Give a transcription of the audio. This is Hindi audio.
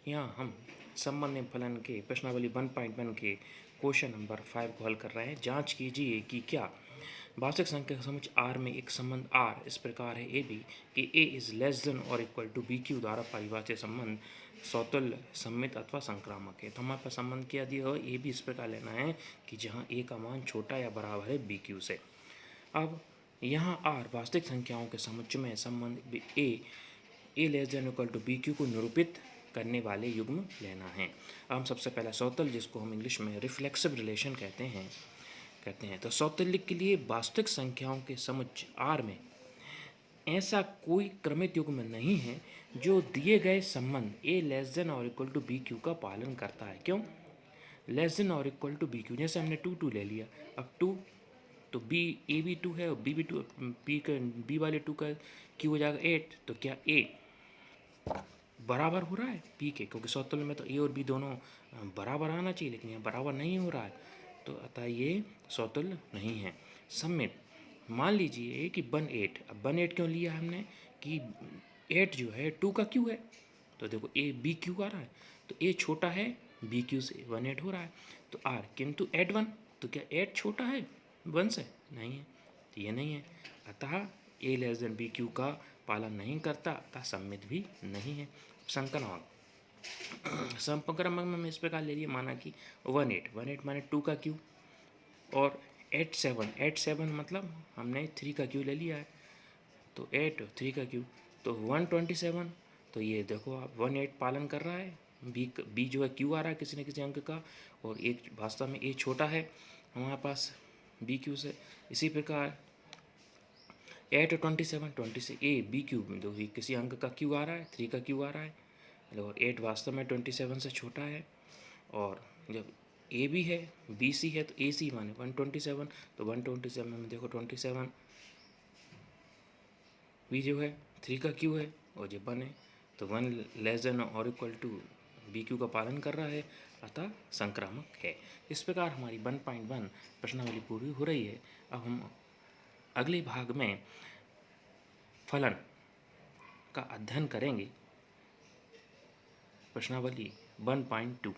यहाँ हम संबंध फलन के प्रश्नावली 1.1 के क्वेश्चन नंबर 5 को हल कर रहे हैं। जांच कीजिए कि क्या वास्तविक संख्या का समुच्चय R में एक संबंध R इस प्रकार है ए बी कि A इज लेस देन और इक्वल टू बी क्यू द्वारा परिभाषित संबंध सौतुल्य सममित अथवा संक्रामक है। तो हमारे पास संबंध क्या दिया हो, ए बी इस प्रकार लेना है कि जहाँ A का मान छोटा या बराबर है बी क्यू से। अब यहाँ R वास्तविक संख्याओं के समुच्चय में संबंध A less than equal to B Q को निरूपित करने वाले युग्म लेना है। अब हम सबसे पहला सौतुल्य, जिसको हम इंग्लिश में रिफ्लेक्सिव रिलेशन कहते हैं, तो सौतुल्य के लिए वास्तविक संख्याओं के समुच्चय R में ऐसा कोई क्रमित युग्म नहीं है जो दिए गए संबंध A लेस देन और इक्वल टू बी क्यू का पालन करता है। क्यों? लेस देन और इक्वल टू बी क्यू, जैसे हमने 2 ले लिया, अब 2 तो बी ए भी 2 है और बी भी 2, बी वाले 2 का क्यू हो जाएगा 8। तो क्या A बराबर हो रहा है पी के? क्योंकि सौतुल्य में तो ए और बी दोनों बराबर आना चाहिए, लेकिन यहाँ बराबर नहीं हो रहा है, तो अतः ये सौतुल्य नहीं है। सममित, मान लीजिए कि 1/8। अब 1/8 क्यों लिया हमने कि 8 जो है 2 का क्यू है, तो देखो ए बी क्यू आ रहा है, तो ए छोटा है बी क्यू से, 1/8 हो रहा है। तो आर किंतु 8/1, तो क्या 8 छोटा है 1 से? नहीं है, तो ये नहीं है, अतः ए लेस देन बी क्यू का पालन नहीं करता, अतः सममित भी नहीं है। संक्रामक, संक्रामक में हम इस प्रकार ले लिए, माना कि 1/8 माने 2 का क्यू और 8/7 मतलब हमने 3 का क्यू ले लिया है, तो 8 और 3 का क्यू तो 127। तो ये देखो आप 1/8 पालन कर रहा है, बी जो है क्यू आ रहा है किसी न किसी अंक का, और एक वास्तव में ए छोटा है हमारे पास बी क्यू से। इसी प्रकार 8 और 27 ए बी क्यू जो किसी अंक का क्यू आ रहा है, 3 का क्यू आ रहा है, और 8 वास्तव में 27 से छोटा है, और जब ए भी है बी सी है तो ए सी माने 127, तो 127 में देखो 27 बी जो है 3 का क्यू है और जब 1 है, तो 1 लेस देन और इक्वल टू बी क्यू का पालन कर रहा है, अतः संक्रामक है। इस प्रकार हमारी 1.1 प्रश्नावली पूरी हो रही है। अब हम अगले भाग में फलन का अध्ययन करेंगे, प्रश्नावली 1.2।